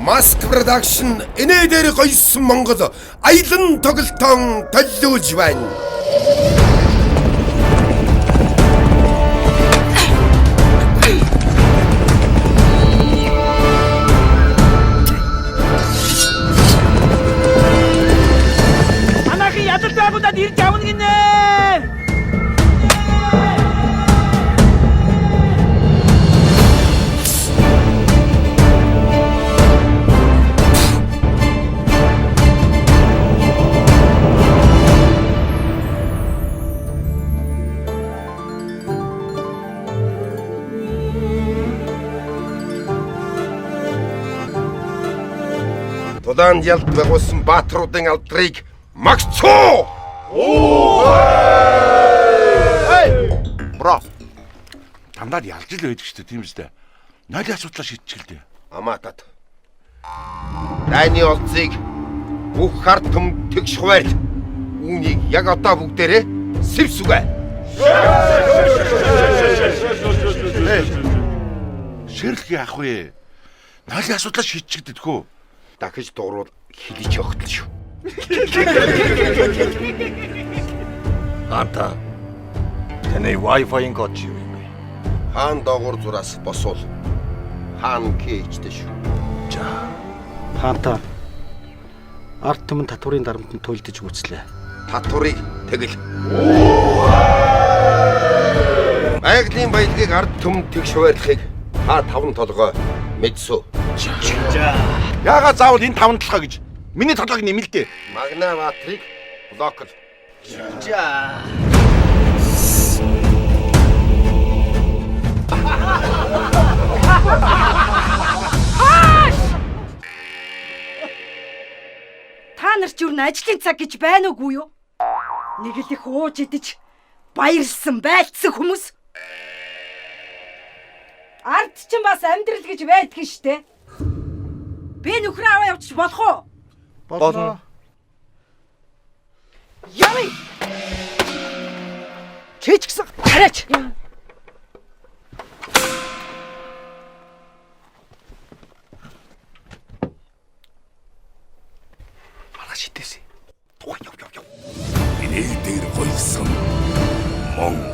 Mask Production энэдэр гоёсон Монгол аялан тоглолтон төлөвлөж байна. Манайхын ядарч байгуудад ирж авна гинэ. Тулаанд ялд байгуулсан баатруудын алдрыг магцуу! Бро. Тандаад ялж л байдаг шүү дээ, тийм үстэй. Нойлын асуудлаа шийдчихэлдэ. Амаатад. Дайны олзыг бүх хард түм тэгш хуваал. Үүнийг яг одоо бүгдээрээ сэвсүгэ. Шэрлэхий ах вэ? Нойлын асуудлаа шийдчихэлдэ тхөө. Дахиж дуурал хилиж өгтөл шүү. Анта. Таны Wi-Fi-ийн код юу юм бэ? Хаан доогуур зураас босвол хаан кэжтэй шүү. За. Хаанта ард түмэн татварын дарамтанд туйлдж гүйцлээ. Татварыг тэгэл. Байгалийн баялагийг ард түмэнд тэгш хуваарлахыг та таван толгой мэдсүү. Яагаад заавал энэ таван талхаа гэж? Миний толгойг нэмэлдэ. Магна баатрыг блокл. Та нар ч юу н ажлын цаг гэж байна уугүй юу? Нэг л их ууж идэж баярлсан байлцсан хүмүүс. Ард ч бас амьдрал гэж байдгийн штэ. Би нөхрөө аваа явчих болох уу? Болно. Яви! Чичгсэн хараач. Маргааш шидэсэн. Тухайн яв. Энэдэр гоёсон Монгол